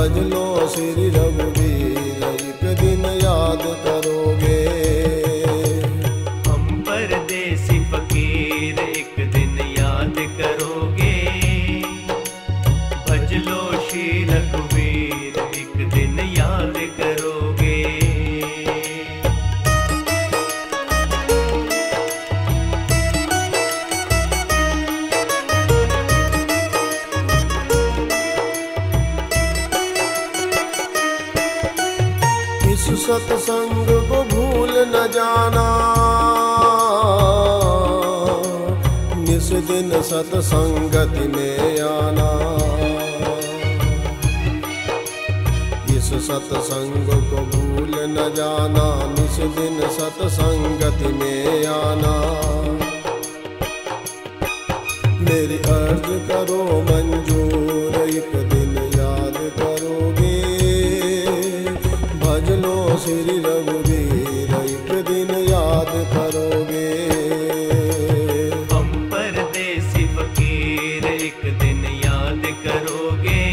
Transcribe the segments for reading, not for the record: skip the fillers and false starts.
भज लो श्री रघुवीर एक दिन याद करोगे। हम परदेसी फकीर एक दिन याद करोगे। भज लो श्री रघुवीर एक दिन याद करोगे। इस सत्संग को भूल न जाना, निस दिन सत्संगति में आना। इस सत्संग को भूल न जाना, निस दिन सत्संगति में आना। मेरी अर्ज करो मंजूर एक दिन याद करोगे। भज लो श्री रघुवीर एक दिन याद करोगे। हम परदेसी फकीर एक दिन याद करोगे।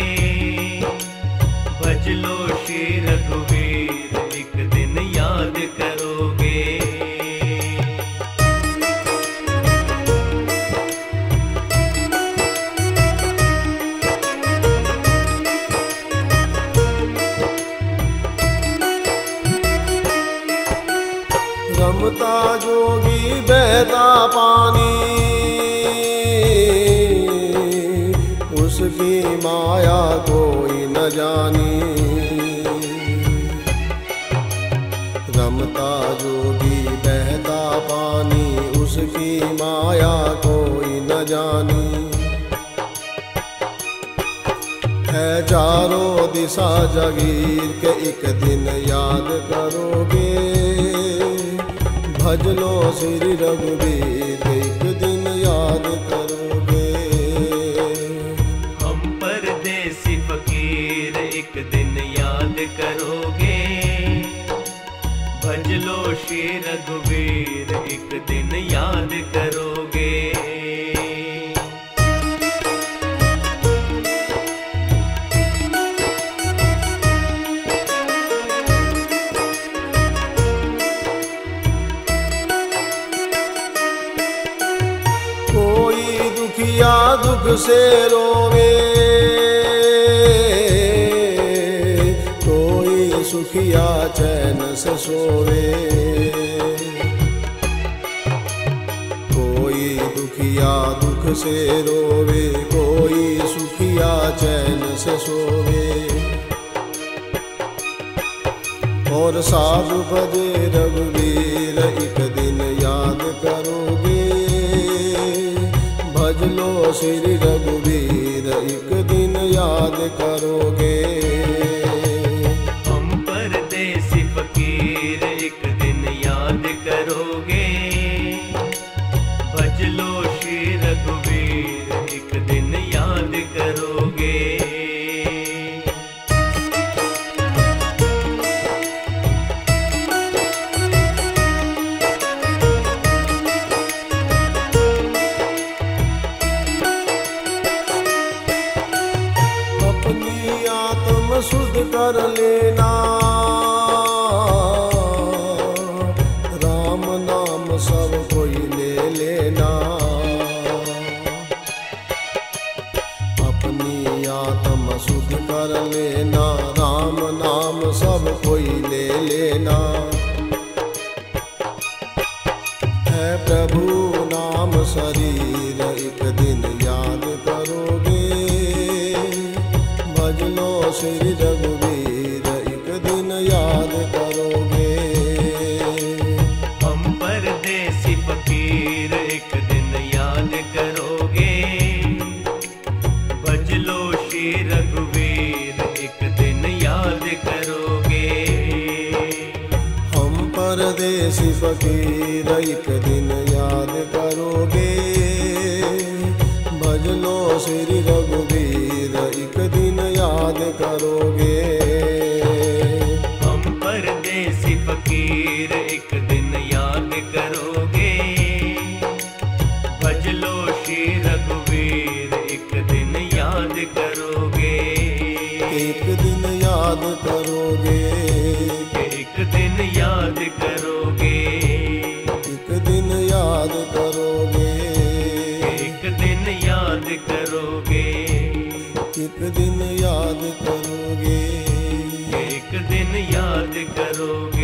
भज लो श्री रघुवीर एक दिन याद करोगे। रमता जोगी बहता पानी, उसकी माया कोई न जानी। रमता जोगी बहता पानी, उसकी माया कोई न जानी। है चारों दिशा जगीर के एक दिन याद करोगे। भज लो श्री रघुवीर एक दिन याद करोगे। हम परदेसी फकीर एक दिन याद करोगे। भज लो श्री रघुवीर एक दिन याद करोगे। दुखिया दुख से रोवे, कोई सुखिया चैन से सोवे। कोई दुखिया दुख से रोवे, कोई सुखिया चैन से सोवे। और साधु भजे रघुवीर एक दिन याद करोगे। भज लो श्री रघुवीर एक दिन याद करोगे। हम परदेसी फकीर एक दिन याद करोगे। भज लो श्री रघुवीर एक दिन याद करोगे। शुद्ध कर लेना, राम नाम सब कोई ले लेना। अपनी आत्म शुद्ध कर लेना, राम नाम सब कोई ले लेना। है प्रभु नाम शरीर एक दिन याद करोगे। भज लो श्री रघुवीर एक दिन याद करोगे। हम परदेसी फकीर एक दिन याद करोगे। भज लो श्री रघुवीर एक दिन याद करोगे। हम परदेसी फकीर एक दिन याद करोगे। भज लो श्री रघुवीर एक दिन याद करोगे। हम परदेसी फकीर एक दिन याद करोगे। भज लो श्री रघुवीर एक दिन याद करोगे। एक दिन याद करोगे, एक दिन याद करोगे, एक दिन याद करोगे, एक दिन याद करोगे, एक दिन याद करोगे, एक दिन याद करोगे।